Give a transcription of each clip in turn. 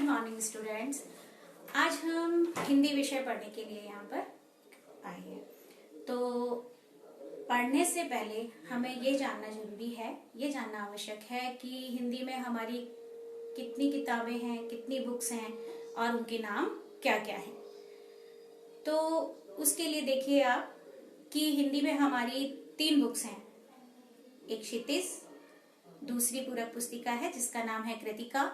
Morning students. आज हम हिंदी विषय पढ़ने के लिए यहाँ पर आए हैं। तो पढ़ने से पहले हमें ये जानना जरूरी है, ये जानना आवश्यक है कि हिंदी में हमारी कितनी किताबें हैं, कितनी बुक्स हैं और उनके नाम क्या क्या हैं। तो उसके लिए देखिए आप कि हिंदी में हमारी 3 बुक्स हैं। एक क्षितिज, दूसरी पूरक पुस्तिका है जिसका नाम है कृतिका,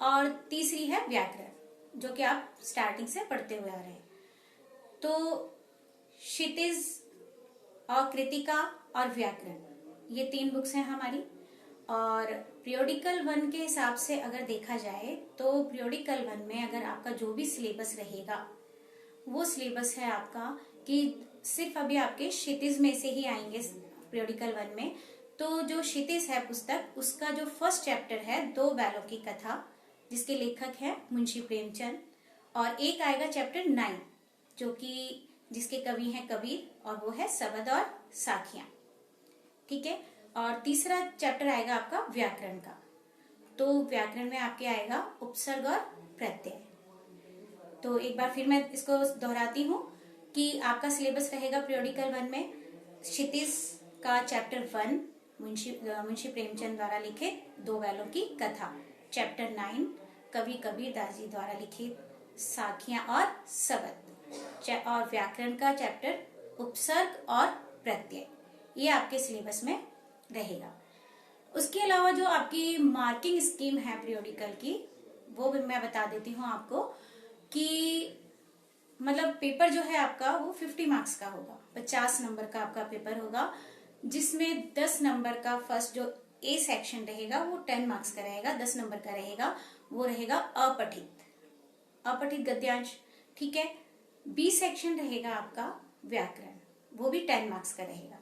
और तीसरी है व्याकरण, जो कि आप स्टार्टिंग से पढ़ते हुए आ रहे हैं। तो क्षितिज और कृतिका और व्याकरण, ये 3 बुक्स हैं हमारी। और पीरियोडिकल 1 के हिसाब से अगर देखा जाए तो पीरियोडिकल 1 में अगर आपका जो भी सिलेबस रहेगा वो सिलेबस है आपका कि सिर्फ अभी आपके क्षितिज में से ही आएंगे पीरियोडिकल 1 में। तो जो क्षितिज है पुस्तक, उसका जो फर्स्ट चैप्टर है 2 बैलों की कथा, जिसके लेखक है मुंशी प्रेमचंद, और एक आएगा चैप्टर 9 जो कि जिसके कवि हैं कबीर, और वो है सबद और साखियां। ठीक है। और तीसरा चैप्टर आएगा आपका व्याकरण का। तो व्याकरण में आपके आएगा उपसर्ग और प्रत्यय। तो एक बार फिर मैं इसको दोहराती हूँ कि आपका सिलेबस रहेगा पीरियोडिकल 1 में क्षितिज का चैप्टर 1 मुंशी प्रेमचंद द्वारा लिखित 2 बैलों की कथा, चैप्टर 9 कवि कबीर दास जी द्वारा लिखित साखियां और सबद, और व्याकरण का चैप्टर उपसर्ग और प्रत्यय, ये आपके सिलेबस में रहेगा। उसके अलावा जो आपकी मार्किंग स्कीम है पीरियोडिकल की, वो भी मैं बता देती हूँ आपको कि मतलब पेपर जो है आपका वो 50 मार्क्स का होगा, 50 नंबर का आपका पेपर होगा, जिसमें 10 नंबर का फर्स्ट जो ए सेक्शन रहेगा वो 10 मार्क्स का रहेगा, 10 नंबर का रहेगा, वो रहेगा अपठित गद्यांश। ठीक है। बी सेक्शन रहेगा आपका व्याकरण, वो भी 10 मार्क्स का रहेगा।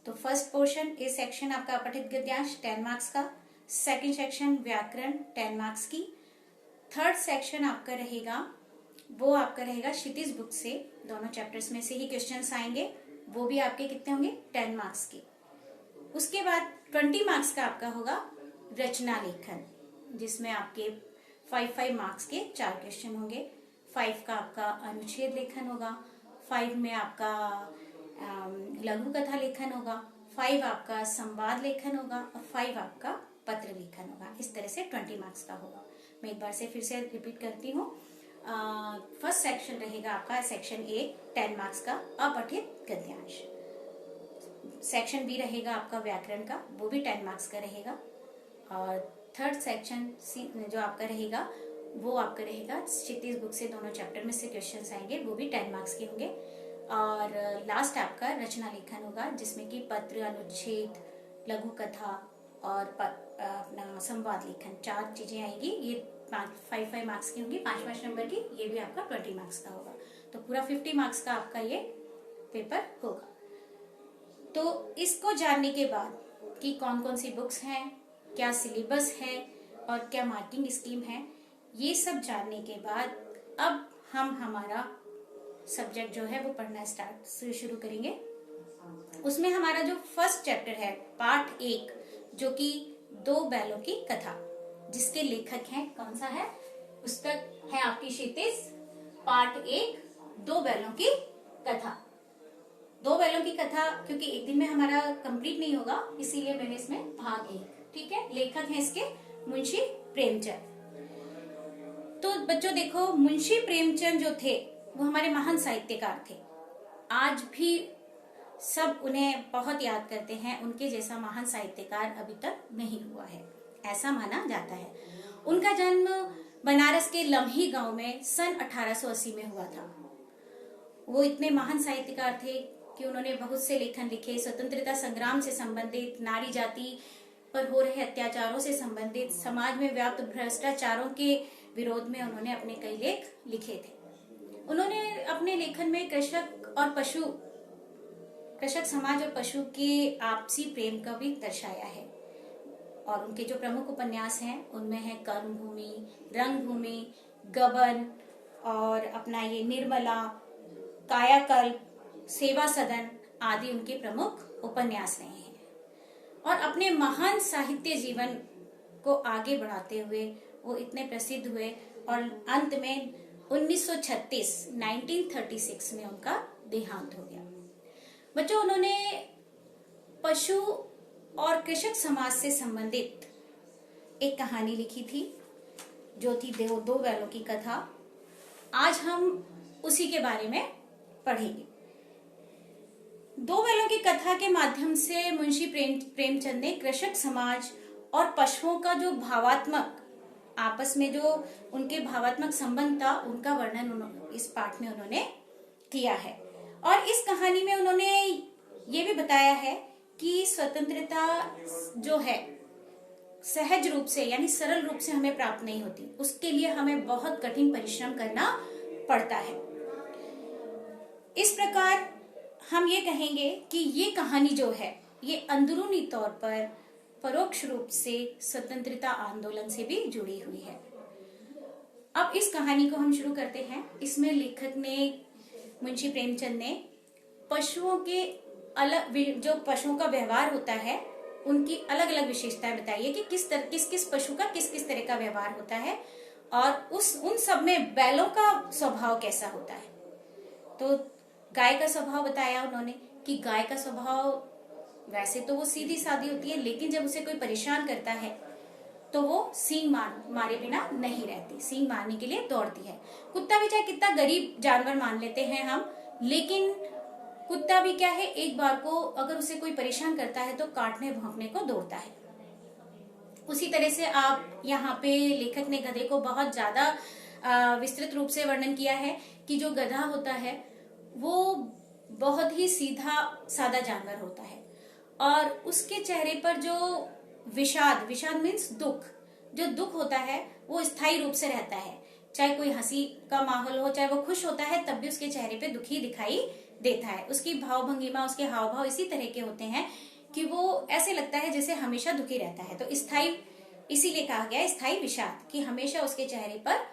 तो फर्स्ट पोर्शन ए सेक्शन आपका अपठित गद्यांश 10 मार्क्स का, सेकंड सेक्शन व्याकरण 10 मार्क्स की, थर्ड सेक्शन आपका रहेगा वो आपका रहेगा क्षितिज बुक से, दोनों चैप्टर्स में से ही क्वेश्चंस आएंगे, वो भी आपके कितने होंगे 10 मार्क्स के। उसके बाद 20 मार्क्स का आपका होगा रचना लेखन, जिसमें आपके 5 मार्क्स के 4 क्वेश्चन होंगे। 5 का आपका अनुच्छेद लेखन होगा, 5 में आपका लघु कथा लेखन होगा, 5 आपका संवाद लेखन होगा, और 5 आपका पत्र लेखन होगा। इस तरह से 20 मार्क्स का होगा। मैं एक बार से फिर से रिपीट करती हूँ। फर्स्ट सेक्शन रहेगा आपका सेक्शन ए 10 मार्क्स का अपठित गद्यांश, सेक्शन बी रहेगा आपका व्याकरण का, वो भी 10 मार्क्स का रहेगा, और थर्ड सेक्शन सी जो आपका रहेगा वो आपका रहेगा क्षितिज बुक से, दोनों चैप्टर में से क्वेश्चंस आएंगे, वो भी 10 मार्क्स के होंगे। और लास्ट आपका रचना लेखन होगा, जिसमें कि पत्र, अनुच्छेद, लघु कथा और अपना संवाद लेखन, 4 चीजें आएंगी। ये 5 मार्क्स की होंगी, 5 नंबर की, ये भी आपका 20 मार्क्स का होगा। तो पूरा 50 मार्क्स का आपका ये पेपर होगा। तो इसको जानने के बाद कि कौन कौन सी बुक्स हैं, क्या सिलेबस है और क्या मार्किंग स्कीम है, ये सब जानने के बाद अब हम हमारा सब्जेक्ट जो है वो पढ़ना शुरू करेंगे। उसमें हमारा जो फर्स्ट चैप्टर है पार्ट 1, जो कि 2 बैलों की कथा, जिसके लेखक हैं कौन सा है, पुस्तक है आपकी क्षितिज, पार्ट 1 2 बैलों की कथा। 2 बैलों की कथा क्योंकि एक दिन में हमारा कंप्लीट नहीं होगा, इसीलिए मैंने इसमें भाग 1। ठीक है। लेखक है इसके मुंशी प्रेमचंद। तो बच्चों देखो, मुंशी प्रेमचंद जो थे वो हमारे महान साहित्यकार थे। आज भी सब उन्हें बहुत याद करते हैं, उनके जैसा महान साहित्यकार अभी तक नहीं हुआ है, ऐसा माना जाता है। उनका जन्म बनारस के लम्ही गांव में सन 1880 में हुआ था। वो इतने महान साहित्यकार थे कि उन्होंने बहुत से लेखन लिखे, स्वतंत्रता संग्राम से संबंधित, नारी जाति पर हो रहे अत्याचारों से संबंधित, समाज में व्याप्त भ्रष्टाचारों के विरोध में उन्होंने अपने कई लेख लिखे थे। उन्होंने अपने लेखन में कृषक समाज और पशु के आपसी प्रेम का भी दर्शाया है। और उनके जो प्रमुख उपन्यास हैं उनमें है कर्मभूमि, रंगभूमि, गबन, और अपना ये निर्मला, कायाकल्प, सेवा सदन आदि उनके प्रमुख उपन्यास रहे हैं। और अपने महान साहित्य जीवन को आगे बढ़ाते हुए वो इतने प्रसिद्ध हुए और अंत में 1936 में उनका देहांत हो गया। बच्चों, उन्होंने पशु और कृषक समाज से संबंधित एक कहानी लिखी थी जो थी दो बैलों की कथा। आज हम उसी के बारे में पढ़ेंगे। दो बैलों की कथा के माध्यम से मुंशी प्रेमचंद ने कृषक समाज और पशुओं का जो भावात्मक आपस में जो उनके भावात्मक संबंध था उनका वर्णन इस पाठ में उन्होंने किया है। और इस कहानी में उन्होंने ये भी बताया है कि स्वतंत्रता जो है सहज रूप से यानी सरल रूप से हमें प्राप्त नहीं होती, उसके लिए हमें बहुत कठिन परिश्रम करना पड़ता है। इस प्रकार हम ये कहेंगे कि ये कहानी जो है ये अंदरूनी तौर पर परोक्ष रूप से स्वतंत्रता आंदोलन से भी जुड़ी हुई है। अब इस कहानी को हम शुरू करते हैं। इसमें लेखक ने, मुंशी प्रेमचंद ने पशुओं के अलग, जो पशुओं का व्यवहार होता है उनकी अलग अलग विशेषताएं बताई है कि किस पशु का किस तरह का व्यवहार होता है और उन सब में बैलों का स्वभाव कैसा होता है। तो गाय का स्वभाव बताया उन्होंने कि गाय का स्वभाव वैसे तो वो सीधी सादी होती है, लेकिन जब उसे कोई परेशान करता है तो वो सींग मारे बिना नहीं रहती, सींग मारने के लिए दौड़ती है। कुत्ता भी चाहे कितना गरीब जानवर मान लेते हैं हम, लेकिन कुत्ता भी क्या है, एक बार को अगर उसे कोई परेशान करता है तो काटने भौंकने को दौड़ता है। उसी तरह से आप यहाँ पे लेखक ने गधे को बहुत ज्यादा विस्तृत रूप से वर्णन किया है कि जो गधा होता है वो बहुत ही सीधा सादा जानवर होता है और उसके चेहरे पर जो विषाद मीन्स दुख, जो दुख होता है वो स्थायी रूप से रहता है। चाहे कोई हंसी का माहौल हो, चाहे वो खुश होता है, तब भी उसके चेहरे पे दुखी दिखाई देता है। उसकी भाव भंगिमा, उसके हाव भाव इसी तरह के होते हैं कि वो ऐसे लगता है जैसे हमेशा दुखी रहता है। तो स्थायी, इसीलिए कहा गया स्थायी विषाद, कि हमेशा उसके चेहरे पर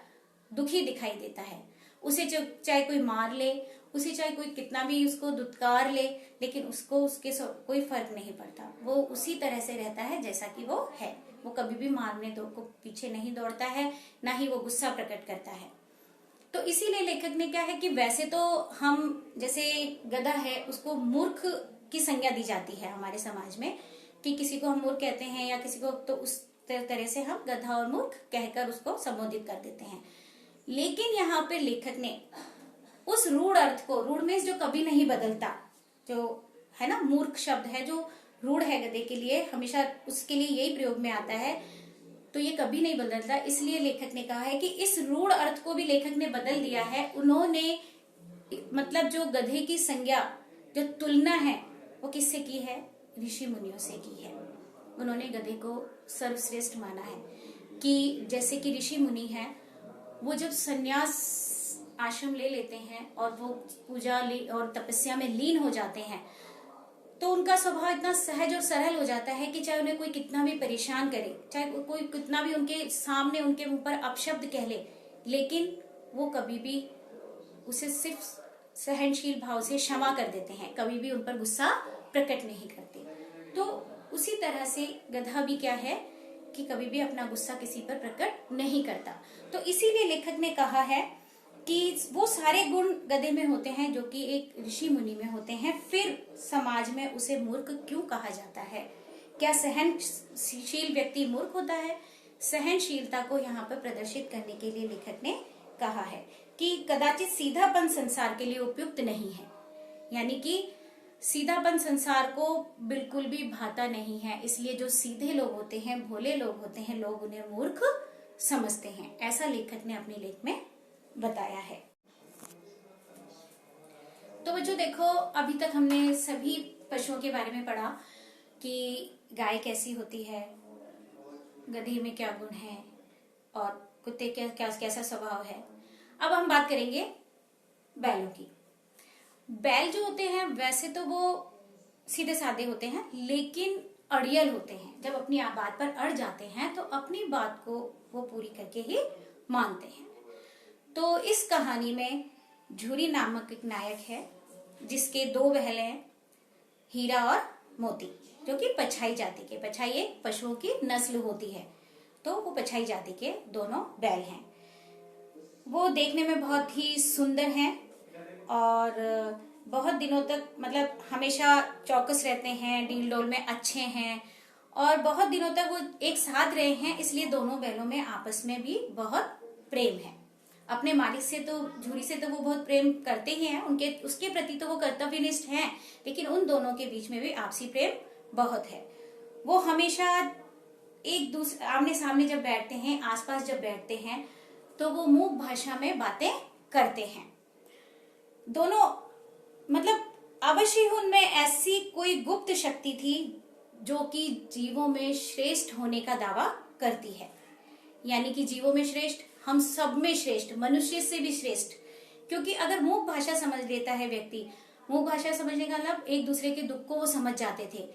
दुखी दिखाई देता है। उसे चाहे कोई मार ले, उसे चाहे कोई कितना भी उसको दुत्कार ले, लेकिन उसको उसके कोई फर्क नहीं पड़ता। वो उसी तरह से रहता है जैसा कि वो है। वो कभी भी मारने को पीछे नहीं दौड़ता है, ना ही वो गुस्सा प्रकट करता है। तो इसीलिए लेखक ने क्या है कि वैसे तो हम, जैसे गधा है उसको मूर्ख की संज्ञा दी जाती है हमारे समाज में, कि किसी को हम मूर्ख कहते हैं या किसी को, तो उस तरह से हम गधा और मूर्ख कहकर उसको संबोधित कर देते हैं। लेकिन यहाँ पे लेखक ने उस रूढ़ अर्थ को, रूढ़ में जो कभी नहीं बदलता, जो है ना मूर्ख शब्द है जो रूढ़ है गधे के लिए, हमेशा उसके लिए यही प्रयोग में आता है, तो ये कभी नहीं बदलता। इसलिए लेखक ने कहा है कि इस रूढ़ अर्थ को भी लेखक ने बदल दिया है। उन्होंने मतलब जो गधे की संज्ञा, जो तुलना है वो किससे की है, ऋषि मुनियों से की है। उन्होंने गधे को सर्वश्रेष्ठ माना है कि जैसे कि ऋषि मुनि हैं, वो जब संन्यास आश्रम ले लेते हैं और वो पूजा और तपस्या में लीन हो जाते हैं, तो उनका स्वभाव इतना सहज और सरल हो जाता है कि चाहे उन्हें कोई कितना भी परेशान करे, चाहे कोई कितना भी उनके सामने उनके ऊपर अपशब्द कह ले, लेकिन वो कभी भी उसे सिर्फ सहनशील भाव से क्षमा कर देते हैं, कभी भी उन पर गुस्सा प्रकट नहीं करते। तो उसी तरह से गधा भी क्या है कि कभी भी अपना गुस्सा किसी पर प्रकट नहीं करता। तो इसीलिए लेखक ने कहा है कि वो सारे गुण गधे में होते हैं जो कि एक ऋषि मुनि में होते हैं। फिर समाज में उसे मूर्ख क्यों कहा जाता है? क्या सहनशील व्यक्ति मूर्ख होता है? सहनशीलता को यहाँ पर प्रदर्शित करने के लिए लेखक ने कहा है कि कदाचित सीधापन संसार के लिए उपयुक्त नहीं है, यानी कि सीधापन संसार को बिल्कुल भी भाता नहीं है। इसलिए जो सीधे लोग होते हैं, भोले लोग होते हैं, लोग उन्हें मूर्ख समझते हैं। ऐसा लेखक ने अपने लेख में बताया है। तो बच्चों देखो, अभी तक हमने सभी पशुओं के बारे में पढ़ा कि गाय कैसी होती है, गधे में क्या गुण है और कुत्ते कैसा स्वभाव है। अब हम बात करेंगे बैलों की। बैल जो होते हैं वैसे तो वो सीधे साधे होते हैं, लेकिन अड़ियल होते हैं। जब अपनी बात पर अड़ जाते हैं तो अपनी बात को वो पूरी करके ही मानते हैं। तो इस कहानी में झूरी नामक एक नायक है जिसके दो बहल हैं, हीरा और मोती, जो कि पछाई जाति के। पछाई एक पशुओं की नस्ल होती है। तो वो पछाई जाति के दोनों बैल हैं। वो देखने में बहुत ही सुंदर हैं और बहुत दिनों तक मतलब हमेशा चौकस रहते हैं, डील डोल में अच्छे हैं और बहुत दिनों तक वो एक साथ रहे हैं, इसलिए दोनों बैलों में आपस में भी बहुत प्रेम है। अपने मालिक से तो, झूरी से तो वो बहुत प्रेम करते ही हैं, उनके उसके प्रति तो वो कर्तव्यनिष्ठ हैं, लेकिन उन दोनों के बीच में भी आपसी प्रेम बहुत है। वो हमेशा एक दूसरे आमने सामने जब बैठते हैं, आसपास जब बैठते हैं, तो वो मूक भाषा में बातें करते हैं। दोनों मतलब अवश्य ही उनमें ऐसी कोई गुप्त शक्ति थी जो कि जीवों में श्रेष्ठ होने का दावा करती है। यानी कि जीवों में श्रेष्ठ, हम सब में श्रेष्ठ, मनुष्य से भी श्रेष्ठ। क्योंकि अगर मूक भाषा समझ लेता है व्यक्ति, मूक भाषा समझने का मतलब एक दूसरे के दुख को वो समझ जाते थे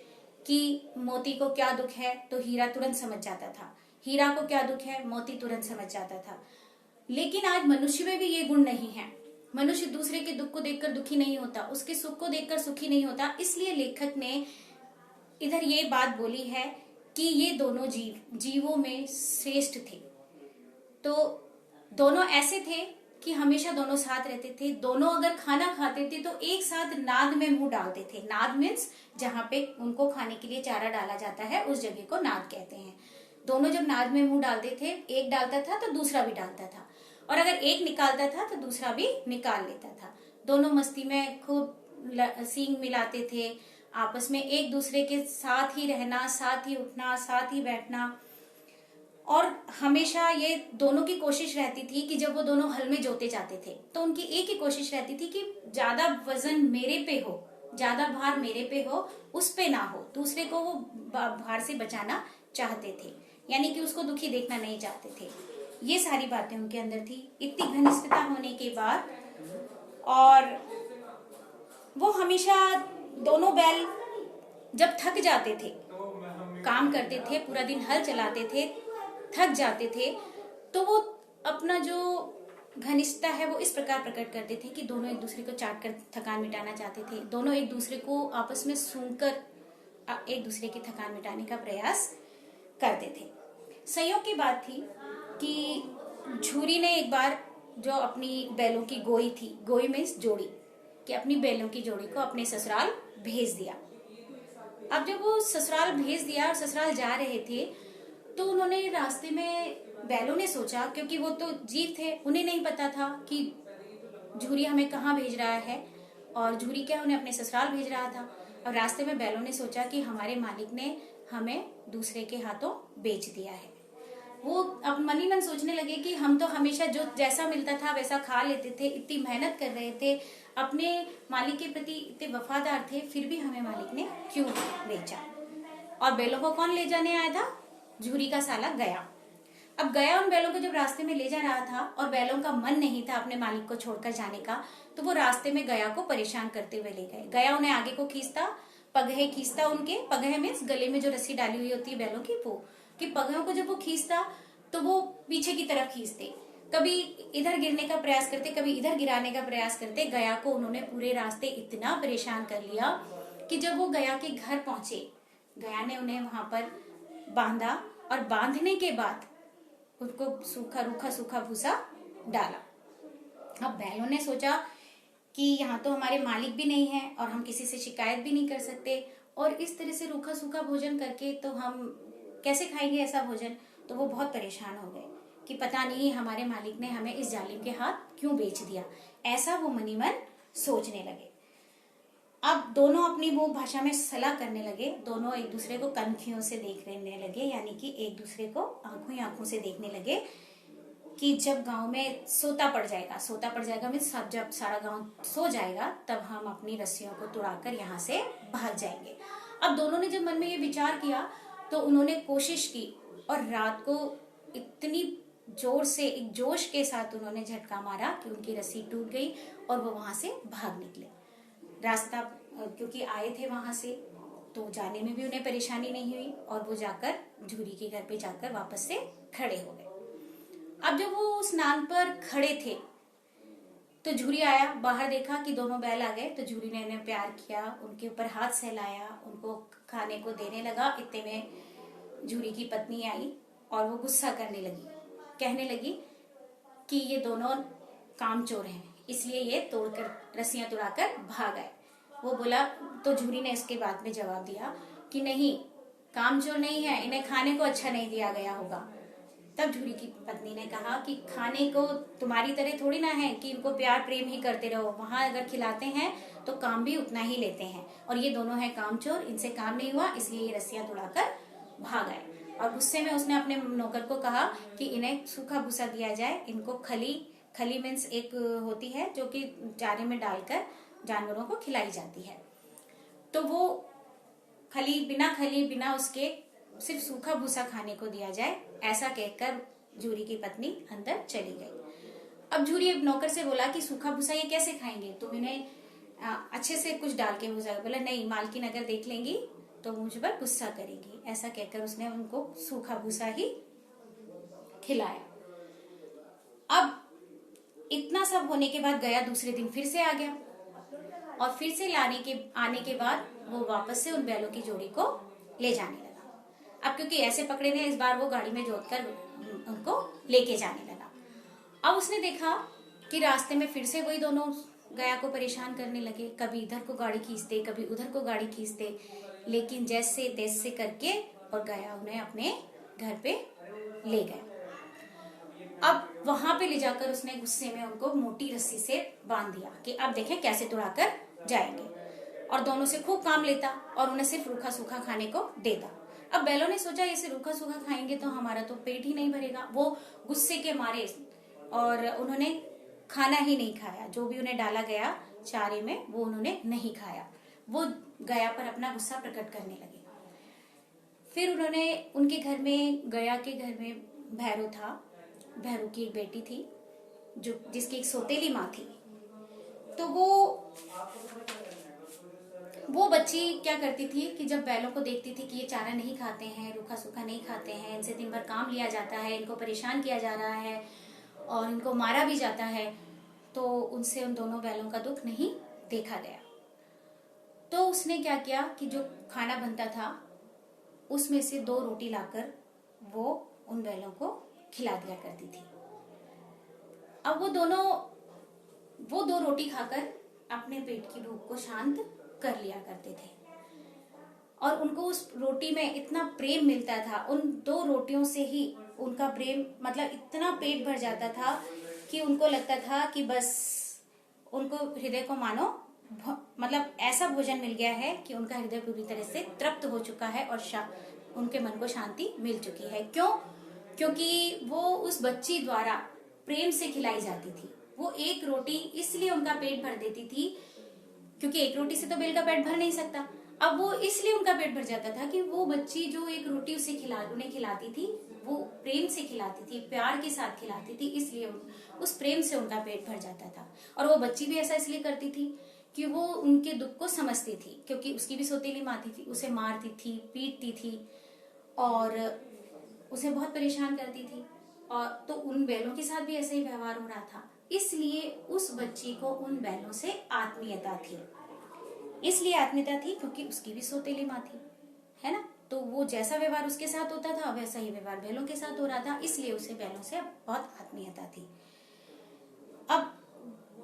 कि मोती को क्या दुख है तो हीरा तुरंत समझ जाता था, हीरा को क्या दुख है मोती तुरंत समझ जाता था। लेकिन आज मनुष्य में भी ये गुण नहीं है। मनुष्य दूसरे के दुख को देखकर दुखी नहीं होता, उसके सुख को देखकर सुखी नहीं होता। इसलिए लेखक ने इधर ये बात बोली है कि ये दोनों जीवों में श्रेष्ठ थे। तो दोनों ऐसे थे कि हमेशा दोनों साथ रहते थे। दोनों अगर खाना खाते थे तो एक साथ नाद में मुंह डालते थे। नाद मीन्स जहाँ पे उनको खाने के लिए चारा डाला जाता है उस जगह को नाद कहते हैं। दोनों जब नाद में मुंह डालते थे, एक डालता था तो दूसरा भी डालता था, और अगर एक निकालता था तो दूसरा भी निकाल लेता था। दोनों मस्ती में खूब सींग मिलाते थे, आपस में एक दूसरे के साथ ही रहना, साथ ही उठना, साथ ही बैठना। और हमेशा ये दोनों की कोशिश रहती थी कि जब वो दोनों हल में जोते जाते थे तो उनकी एक ही कोशिश रहती थी कि ज्यादा वजन मेरे पे हो, ज्यादा भार मेरे पे हो, उस पे ना हो। दूसरे को वो भार से बचाना चाहते थे, यानी कि उसको दुखी देखना नहीं चाहते थे। ये सारी बातें उनके अंदर थी। इतनी घनिष्ठता होने के बाद और वो हमेशा दोनों बैल जब थक जाते थे, काम करते थे, पूरा दिन हल चलाते थे, थक जाते थे, तो वो अपना जो घनिष्ठता है वो इस प्रकार प्रकट करते थे कि दोनों एक दूसरे को चाट कर थकान मिटाना चाहते थे। दोनों एक दूसरे को आपस में सूंघकर एक दूसरे की थकान मिटाने का प्रयास करते थे। संयोग की बात थी कि झूरी ने एक बार जो अपनी बैलों की गोई थी, गोई मीन्स जोड़ी, कि अपनी बैलों की जोड़ी को अपने ससुराल भेज दिया। अब जब वो ससुराल भेज दिया और ससुराल जा रहे थे तो उन्होंने रास्ते में, बैलों ने सोचा, क्योंकि वो तो जीव थे, उन्हें नहीं पता था कि झूरी हमें कहाँ भेज रहा है और झूरी क्या उन्हें अपने ससुराल भेज रहा था। और रास्ते में बैलों ने सोचा कि हमारे मालिक ने हमें दूसरे के हाथों बेच दिया है। वो अब मन ही मन सोचने लगे कि हम तो हमेशा जो जैसा मिलता था वैसा खा लेते थे, इतनी मेहनत कर रहे थे, अपने मालिक के प्रति इतने वफादार थे, फिर भी हमें मालिक ने क्यों बेचा। और बैलों को कौन ले जाने आया था? झूरी का साला गया। अब गया उन बैलों को जब रास्ते में ले जा रहा था और बैलों का मन नहीं था अपने मालिक को छोड़कर जाने का, तो वो रास्ते में गया को परेशान करते हुए ले गए। गया उन्हें आगे को खींचता, पगहे खींचता, उनके पगहे मीन्स गले में जो रस्सी डाली हुई होती है बैलों की, वो कि पगहों को जब वो खींचता तो वो पीछे की तरफ खींचते, कभी इधर गिरने का प्रयास करते, कभी इधर गिराने का प्रयास करते। गया को उन्होंने पूरे रास्ते इतना परेशान कर लिया कि जब वो गया के घर पहुंचे, गया ने उन्हें वहां पर बांधा और बांधने के बाद उनको रूखा सूखा भूसा डाला। अब बैलों ने सोचा कि यहाँ तो हमारे मालिक भी नहीं है और हम किसी से शिकायत भी नहीं कर सकते, और इस तरह से रूखा सूखा भोजन करके तो हम कैसे खाएंगे ऐसा भोजन। तो वो बहुत परेशान हो गए कि पता नहीं हमारे मालिक ने हमें इस जालिम के हाथ क्यों बेच दिया, ऐसा वो मनी मन सोचने लगे। अब दोनों अपनी वो भाषा में सलाह करने लगे। दोनों एक दूसरे को कनखियों से देखने लगे, यानी कि एक दूसरे को आंखों ही आंखों से देखने लगे कि जब गांव में सोता पड़ जाएगा मीन्स जब सारा गांव सो जाएगा तब हम अपनी रस्सियों को तुड़ाकर यहाँ से भाग जाएंगे। अब दोनों ने जब मन में ये विचार किया तो उन्होंने कोशिश की और रात को इतनी जोर से, एक जोश के साथ उन्होंने झटका मारा कि उनकी रस्सी टूट गई और वो वहां से भाग निकले। रास्ता क्योंकि आए थे वहां से तो जाने में भी उन्हें परेशानी नहीं हुई और वो जाकर झूरी के घर पे जाकर वापस से खड़े हो गए। अब जब वो स्नान पर खड़े थे तो झूरी आया, बाहर देखा कि दोनों बैल आ गए, तो झूरी ने उन्हें प्यार किया, उनके ऊपर हाथ सहलाया, उनको खाने को देने लगा। इतने में झूरी की पत्नी आई और वो गुस्सा करने लगी, कहने लगी कि ये दोनों कामचोर हैं, इसलिए ये तोड़कर रस्सियां तोड़ाकर भाग आए। वो बोला, तो झूरी ने इसके बाद में जवाब दिया कि नहीं, कामचोर नहीं है, इन्हें खाने को अच्छा नहीं दिया गया होगा। तब झूरी की पत्नी ने कहा कि खाने को तुम्हारी तरह थोड़ी ना है कि इनको प्यार प्रेम ही करते रहो, वहां अगर खिलाते हैं तो काम भी उतना ही लेते हैं, और ये दोनों हैं कामचोर, इनसे काम नहीं हुआ, इसलिए ये रस्सियां तोड़ाकर भाग आए। और गुस्से में उसने अपने नौकर को कहा कि इन्हें सूखा भूसा दिया जाए, इनको खली मीन्स एक होती है जो कि चारे में डालकर जानवरों को खिलाई जाती है। तो वो खली बिना उसके सिर्फ सूखा भूसा खाने को दिया जाए, ऐसा कहकर झूरी की पत्नी अंदर चली गई। अब झूरी नौकर से बोला कि सूखा भूसा ये कैसे खाएंगे, तुम इन्हें अच्छे से कुछ डाल के भूसा। बोला नहीं, मालकिन अगर देख लेंगी तो मुझ पर गुस्सा करेंगी। ऐसा कहकर उसने उनको सूखा भूसा ही खिलाया। अब इतना सब होने के बाद गया दूसरे दिन फिर से आ गया, और फिर से आने के बाद वो वापस से उन बैलों की जोड़ी को ले जाने लगा। अब क्योंकि ऐसे पकड़े ने, इस बार वो गाड़ी में जोतकर उनको लेके जाने लगा। अब उसने देखा कि रास्ते में फिर से वही दोनों गया को परेशान करने लगे, कभी इधर को गाड़ी खींचते, कभी उधर को गाड़ी खींचते, लेकिन जैसे तैसे करके और गया उन्हें अपने घर पे ले गया। अब वहां पे ले जाकर उसने गुस्से में उनको मोटी रस्सी से बांध दिया कि अब देखें कैसे तुड़ाकर जाएंगे, और दोनों से खूब काम लेता और उन्हें सिर्फ रूखा सूखा खाने को देता। अब बैलों ने सोचा इसे रूखा सूखा खाएंगे तो हमारा तो पेट ही नहीं भरेगा। वो गुस्से के मारे और उन्होंने खाना ही नहीं खाया, जो भी उन्हें डाला गया चारे में वो उन्होंने नहीं खाया। वो गया पर अपना गुस्सा प्रकट करने लगे। फिर उन्होंने उनके घर में, गया के घर में भैरू था, भैरू की एक बेटी थी जो जिसकी एक सौतेली माँ थी। तो वो बच्ची क्या करती थी कि जब बैलों को देखती थी कि ये चारा नहीं खाते हैं, रूखा सूखा नहीं खाते हैं, इनसे दिन भर काम लिया जाता है, इनको परेशान किया जा रहा है और इनको मारा भी जाता है, तो उनसे उन दोनों बैलों का दुख नहीं देखा गया। तो उसने क्या किया कि जो खाना बनता था उसमें से 2 रोटी लाकर वो उन बैलों को खिला दिया करती थी। अब वो 2 रोटी खाकर अपने पेट की भूख को शांत कर लिया करते थे, और उनको उस रोटी में इतना प्रेम मिलता था, उन 2 रोटियों से ही उनका प्रेम, मतलब इतना पेट भर जाता था कि उनको लगता था कि बस उनको हृदय को मानो मतलब ऐसा भोजन मिल गया है कि उनका हृदय पूरी तरह से तृप्त हो चुका है और उनके मन को शांति मिल चुकी है। क्यों? क्योंकि वो उस बच्ची द्वारा प्रेम से खिलाई जाती थी। वो एक रोटी इसलिए उनका पेट भर देती थी क्योंकि एक रोटी से तो बेल का पेट भर नहीं सकता। अब वो इसलिए उनका पेट भर जाता था कि वो बच्ची जो एक रोटी उन्हें खिलाती थी, वो प्रेम से खिलाती थी, प्यार के साथ खिलाती थी, इसलिए उस प्रेम से उनका पेट भर जाता था। और वो बच्ची भी ऐसा इसलिए करती थी कि वो उनके दुख को समझती थी, क्योंकि उसकी भी सौतेली माँ थी, उसे मारती थी, पीटती थी और उसे बहुत परेशान करती थी। और तो उन बैलों के साथ भी ऐसा ही व्यवहार हो रहा था, इसलिए उस बच्ची को उन बैलों से आत्मीयता थी। इसलिए आत्मीयता थी क्योंकि उसकी भी सौतेली माँ थी, है ना। तो वो जैसा व्यवहार उसके साथ होता था वैसा ही व्यवहार बैलों के साथ हो रहा था, इसलिए उसे बैलों से बहुत आत्मीयता थी। अब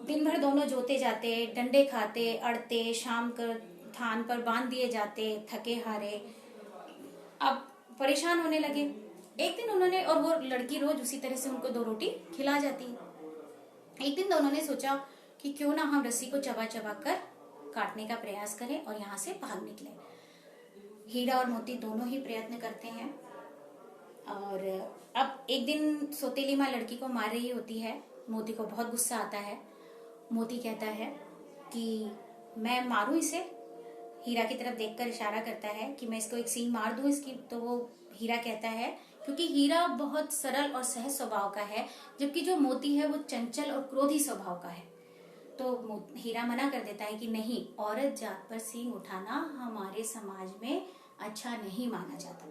दिन भर दोनों जोते जाते, डंडे खाते, अड़ते, शाम कर थान पर बांध दिए जाते, थके हारे, अब परेशान होने लगे। एक दिन उन्होंने, और वो लड़की रोज उसी तरह से उनको 2 रोटी खिला जाती। एक दिन दोनों ने सोचा कि क्यों ना हम रस्सी को चबा चबा कर काटने का प्रयास करें और यहाँ से भाग निकले। हीरा और मोती दोनों ही प्रयत्न करते हैं। और अब एक दिन सौतेली माँ लड़की को मार रही होती है, मोती को बहुत गुस्सा आता है। मोती कहता है कि मैं मारूं इसे, हीरा की तरफ देखकर इशारा करता है कि मैं इसको एक सींग मार दूं इसकी। तो वो हीरा कहता है, क्योंकि हीरा बहुत सरल और सहज स्वभाव का है, जबकि जो मोती है वो चंचल और क्रोधी स्वभाव का है। तो हीरा मना कर देता है कि नहीं, औरत जात पर सींग उठाना हमारे समाज में अच्छा नहीं माना जाता।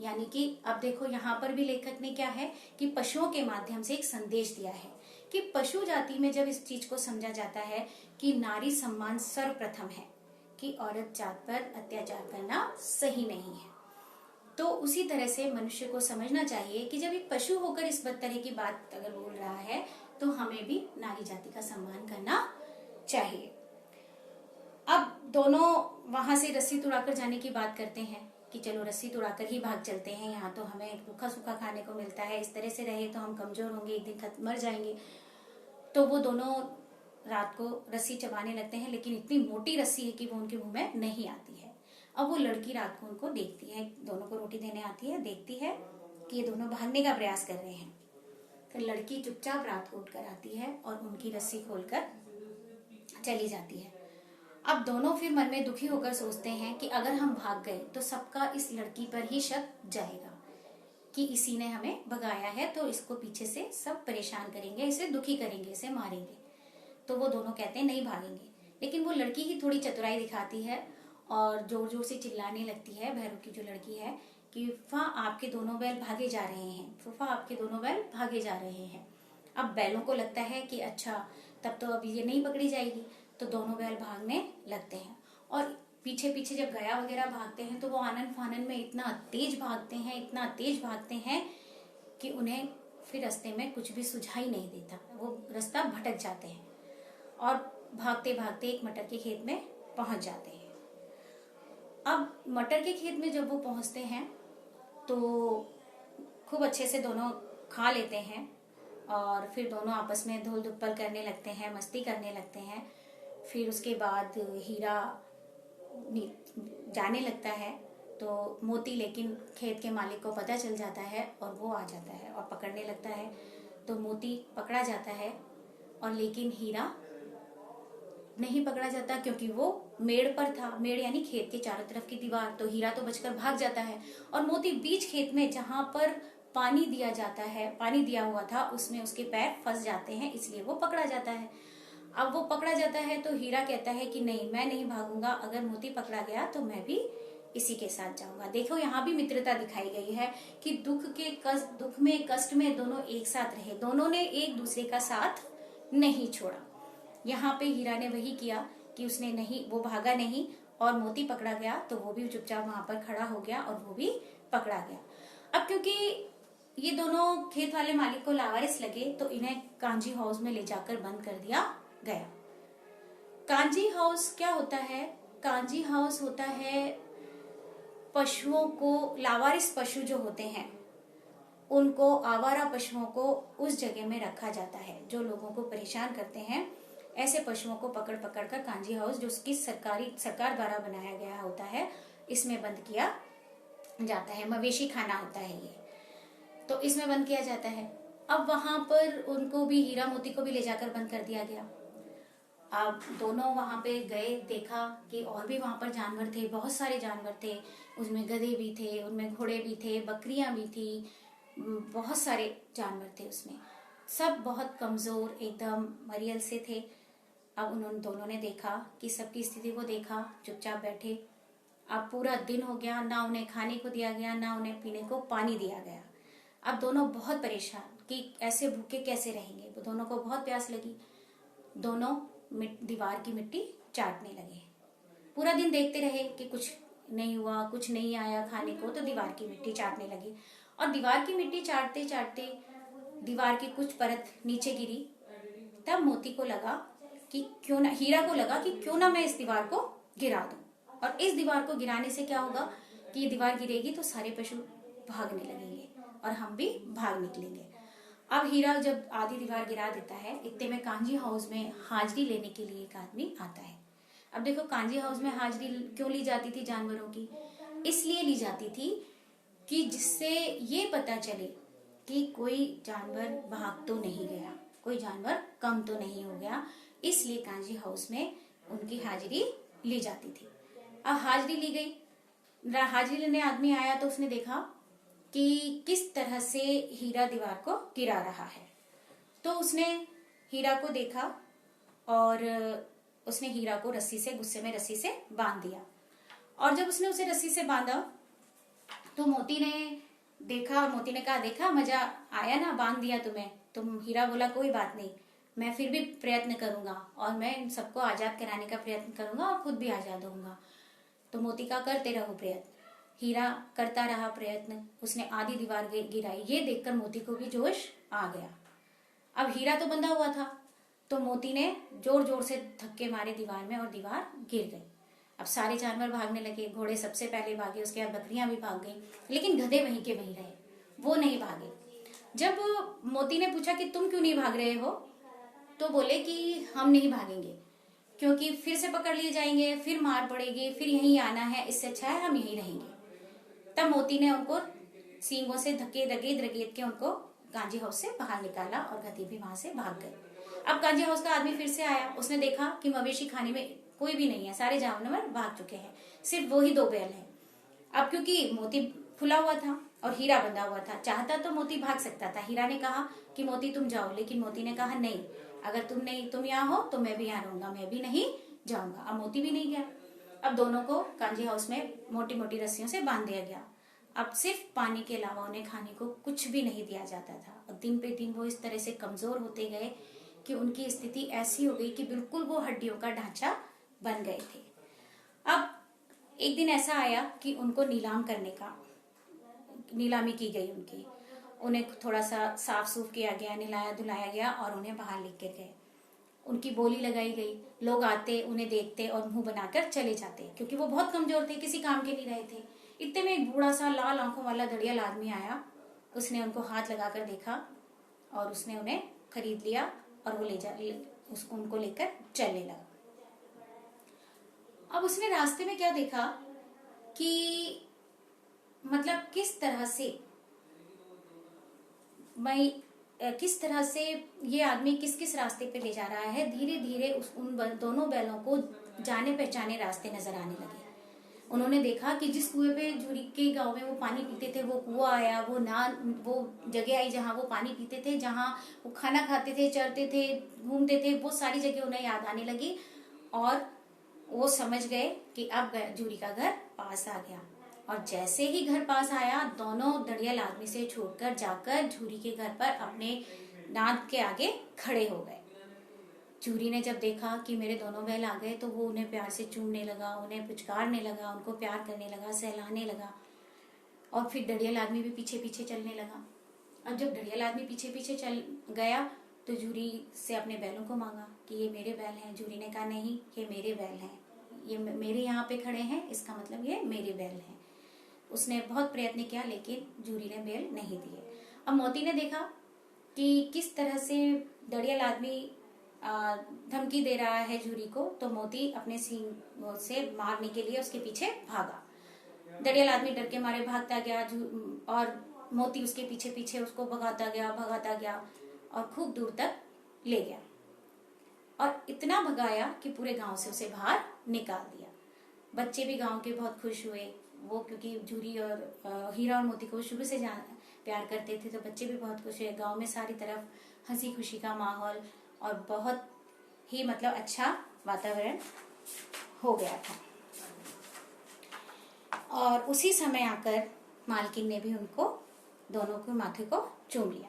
यानी कि अब देखो यहाँ पर भी लेखक ने क्या है कि पशुओं के माध्यम से एक संदेश दिया है कि पशु जाति में जब इस चीज को समझा जाता है कि नारी सम्मान सर्वप्रथम है, कि औरत जात पर अत्याचार करना सही नहीं है। तो उसी तरह से मनुष्य को समझना चाहिए कि जब एक पशु होकर इस तरह की बात अगर बोल रहा है तो हमें भी नारी जाति का सम्मान करना चाहिए। अब दोनों वहां से रस्सी तुड़ाकर जाने की बात करते हैं कि चलो रस्सी तुड़ाकर ही भाग चलते हैं, यहाँ तो हमें रूखा सूखा खाने को मिलता है, इस तरह से रहे तो हम कमजोर होंगे, एक दिन मर जाएंगे। तो वो दोनों रात को रस्सी चबाने लगते हैं, लेकिन इतनी मोटी रस्सी है कि वो उनके मुंह में नहीं आती है। अब वो लड़की रात को उनको देखती है, दोनों को रोटी देने आती है, देखती है कि ये दोनों भागने का प्रयास कर रहे हैं। फिर लड़की चुपचाप रात को उठकर आती है और उनकी रस्सी खोलकर चली जाती है। अब दोनों फिर मन में दुखी होकर सोचते हैं कि अगर हम भाग गए तो सबका इस लड़की पर ही शक जाएगा कि इसी ने हमें भगाया है, तो इसको पीछे से सब परेशान करेंगे, इसे दुखी करेंगे, इसे मारेंगे। तो वो दोनों कहते हैं नहीं भागेंगे, लेकिन वो लड़की ही थोड़ी चतुराई दिखाती है और जोर जोर से चिल्लाने लगती है, भैरव की जो लड़की है, कि फूफा आपके दोनों बैल भागे जा रहे हैं, फूफा आपके दोनों बैल भागे जा रहे हैं। अब बैलों को लगता है कि अच्छा तब तो अब ये नहीं पकड़ी जाएगी, तो दोनों बैल भागने लगते हैं। और पीछे पीछे जब गया वगैरह भागते हैं तो वो आनन फानन में इतना तेज भागते हैं, इतना तेज भागते हैं कि उन्हें फिर रास्ते में कुछ भी सुझाई नहीं देता, वो रास्ता भटक जाते हैं और भागते भागते एक मटर के खेत में पहुंच जाते हैं। अब मटर के खेत में जब वो पहुंचते हैं तो खूब अच्छे से दोनों खा लेते हैं और फिर दोनों आपस में धूल धुप्पल करने लगते हैं, मस्ती करने लगते हैं। फिर उसके बाद हीरा जाने लगता है तो मोती लेकिन खेत के मालिक को पता चल जाता है और वो आ जाता है और पकड़ने लगता है। तो मोती पकड़ा जाता है और लेकिन हीरा नहीं पकड़ा जाता, क्योंकि वो मेड़ पर था। मेड़ यानी खेत के चारों तरफ की दीवार। तो हीरा तो बचकर भाग जाता है और मोती बीच खेत में जहां पर पानी दिया जाता है, पानी दिया हुआ था, उसमें उसके पैर फंस जाते हैं, इसलिए वो पकड़ा जाता है। अब वो पकड़ा जाता है तो हीरा कहता है कि नहीं, मैं नहीं भागूंगा, अगर मोती पकड़ा गया तो मैं भी इसी के साथ जाऊंगा। देखो यहाँ भी मित्रता दिखाई गई है कि दुख में कष्ट में दोनों एक साथ रहे, दोनों ने एक दूसरे का साथ नहीं छोड़ा। यहाँ पे हीरा ने वही किया कि उसने नहीं, वो भागा नहीं और मोती पकड़ा गया तो वो भी चुपचाप वहां पर खड़ा हो गया और वो भी पकड़ा गया। अब क्योंकि ये दोनों खेत वाले मालिक को लावारिस लगे तो इन्हें कांजी हाउस में ले जाकर बंद कर दिया गया। कांजी हाउस क्या होता है? कांजी हाउस होता है पशुओं को, लावारिस पशु जो होते हैं उनको, आवारा पशुओं को उस जगह में रखा जाता है जो लोगों को परेशान करते हैं। ऐसे पशुओं को पकड़ पकड़ कर कांजी हाउस, जो उसकी सरकार द्वारा बनाया गया होता है, इसमें बंद किया जाता है। मवेशी खाना होता है ये, तो इसमें बंद किया जाता है। अब वहां पर उनको भी, हीरा मोती को भी ले जाकर बंद कर दिया गया। अब दोनों वहां पे गए, देखा कि और भी वहां पर जानवर थे, बहुत सारे जानवर थे, उसमें गधे भी थे, उनमें घोड़े भी थे, बकरियां भी थी, बहुत सारे जानवर थे उसमें, सब बहुत कमजोर एकदम मरियल से थे। अब उन्होंने दोनों ने देखा कि सबकी स्थिति को देखा, चुपचाप बैठे। अब पूरा दिन हो गया, ना उन्हें खाने को दिया गया, ना उन्हें पीने को पानी दिया गया। अब दोनों बहुत परेशान कि ऐसे भूखे कैसे रहेंगे। तो दोनों को बहुत प्यास लगी, दोनों दीवार की मिट्टी चाटने लगे। पूरा दिन देखते रहे कि कुछ नहीं हुआ, कुछ नहीं आया खाने को, तो दीवार की मिट्टी चाटने लगे। और दीवार की मिट्टी चाटते चाटते दीवार की कुछ परत नीचे गिरी। तब मोती को लगा कि क्यों ना, हीरा को लगा कि क्यों ना मैं इस दीवार को गिरा दूं, और इस दीवार को गिराने से क्या होगा कि ये दीवार गिरेगी तो सारे पशु भागने लगेंगे और हम भी भाग निकलेंगे। अब हीरा जब आधी दीवार गिरा देता है, इतने में कांजी हाउस में हाजिरी लेने के लिए एक आदमी आता है। अब देखो कांजी हाउस में हाजिरी क्यों ली जाती थी जानवरों की? इसलिए ली जाती थी कि जिससे ये पता चले कि कोई जानवर भाग तो नहीं गया, कोई जानवर कम तो नहीं हो गया, इसलिए कांजी हाउस में उनकी हाजिरी ली जाती थी। अब हाजिरी ली गई, हाजिरी लेने आदमी आया तो उसने देखा कि किस तरह से हीरा दीवार को गिरा रहा है। तो उसने हीरा को देखा और उसने हीरा को रस्सी से, गुस्से में रस्सी से बांध दिया। और जब उसने उसे रस्सी से बांधा तो मोती ने देखा और मोती ने कहा, देखा मजा आया ना, बांध दिया तुम्हें। तो हीरा बोला कोई बात नहीं, मैं फिर भी प्रयत्न करूंगा और मैं इन सबको आजाद कराने का प्रयत्न करूंगा और खुद भी आजाद होऊंगा। तो मोती का करते रहो प्रयत्न। हीरा करता रहा प्रयत्न, उसने आधी दीवार गिराई। ये देखकर मोती को भी जोश आ गया। अब हीरा तो बंधा हुआ था, तो मोती ने जोर जोर से धक्के मारे दीवार में और दीवार गिर गई। अब सारे जानवर भागने लगे, घोड़े सबसे पहले भागे, उसके बाद बकरियां भी भाग गई, लेकिन गधे वहीं के वहीं रहे, वो नहीं भागे। जब मोती ने पूछा कि तुम क्यों नहीं भाग रहे हो, तो बोले कि हम नहीं भागेंगे, क्योंकि फिर से पकड़ लिए जाएंगे, फिर मार पड़ेगी, फिर यहीं आना है, इससे अच्छा है हम यहीं रहेंगे। तब मोती ने उनको सींगों से धक्के रगेद के उनको कांजी हाउस से बाहर निकाला और गधे भी वहां से भाग गए। अब कांजी हाउस का आदमी फिर से आया, उसने देखा कि मवेशी खाने में कोई भी नहीं है, सारे जानवर भाग चुके हैं, सिर्फ वो ही 2 बैल हैं। अब क्योंकि मोती फुला हुआ था और हीरा बंधा हुआ था, चाहता तो मोती भाग सकता था। हीरा ने कहा कि मोती तुम जाओ, लेकिन मोती ने कहा नहीं, अगर तुम यहाँ हो तो मैं भी यहाँ रहूंगा, मैं भी नहीं जाऊंगा। अब मोती भी नहीं गया। अब दोनों को कांजी हाउस में मोटी मोटी रस्सियों से बांध दिया गया। अब सिर्फ पानी के अलावा उन्हें खाने को कुछ भी नहीं दिया जाता था। और दिन पे दिन वो इस तरह से कमजोर होते गए कि उनकी स्थिति ऐसी हो गई कि बिल्कुल वो हड्डियों का ढांचा बन गए थे। अब एक दिन ऐसा आया कि उनको नीलामी की गई उनकी। उन्हें थोड़ा सा साफ सूफ किया गया, नहलाया धुलाया गया और उन्हें बाहर लेकर गए। उनकी बोली लगाई गई, लोग आते, उन्हें देखते और मुंह बनाकर चले जाते, क्योंकि वो बहुत कमजोर थे, किसी काम के नहीं रहे थे। इतने में एक बूढ़ा सा लाल आंखों वाला दड़ियल आदमी आया। उसने उनको हाथ लगाकर देखा और उसने उन्हें खरीद लिया और वो उनको लेकर चलने लगा। अब उसने रास्ते में क्या देखा कि मतलब किस तरह से ये आदमी किस रास्ते पे ले जा रहा है। धीरे धीरे उन दोनों बैलों को जाने पहचाने रास्ते नजर आने लगे। उन्होंने देखा कि जिस कुएं पे झूरी के गांव में वो पानी पीते थे, वो कुआं आया, वो जगह आई जहां वो पानी पीते थे, जहां वो खाना खाते थे, चरते थे, घूमते थे, वो सारी जगह उन्हें याद आने लगी और वो समझ गए कि अब झूरी का घर पास आ गया। और जैसे ही घर पास आया, दोनों दड़ियल आदमी से छूटकर जाकर झूरी के घर पर अपने नाद के आगे खड़े हो गए। झूरी ने जब देखा कि मेरे दोनों बैल आ गए, तो वो उन्हें प्यार से चूमने लगा, उन्हें पुचकारने लगा, उनको प्यार करने लगा, सहलाने लगा। और फिर दड़ियल आदमी भी पीछे पीछे चलने लगा। अब जब दड़ियल आदमी पीछे पीछे चल गया, तो झूरी से अपने बैलों को मांगा कि ये मेरे बैल हैं। झूरी ने कहा नहीं, ये मेरे बैल हैं, ये मेरे यहाँ पे खड़े हैं, इसका मतलब ये मेरे बैल हैं। उसने बहुत प्रयत्न किया, लेकिन झूरी ने बैल नहीं दिए। अब मोती ने देखा कि किस तरह से दड़ियल आदमी धमकी दे रहा है झूरी को, तो मोती अपने सींग से मारने के लिए उसके पीछे भागा। दड़ियल आदमी डर के मारे भागता गया और मोती उसके पीछे पीछे उसको भगाता गया और खूब दूर तक ले गया और इतना भगाया कि पूरे गांव से उसे बाहर निकाल दिया। बच्चे भी गांव के बहुत खुश हुए, वो क्योंकि झूरी और हीरा और मोती को शुरू से प्यार करते थे, तो बच्चे भी बहुत खुश हुए। गांव में सारी तरफ हंसी खुशी का माहौल और बहुत ही मतलब अच्छा वातावरण हो गया था। और उसी समय आकर मालकिन ने भी उनको दोनों के माथे को चूम लिया।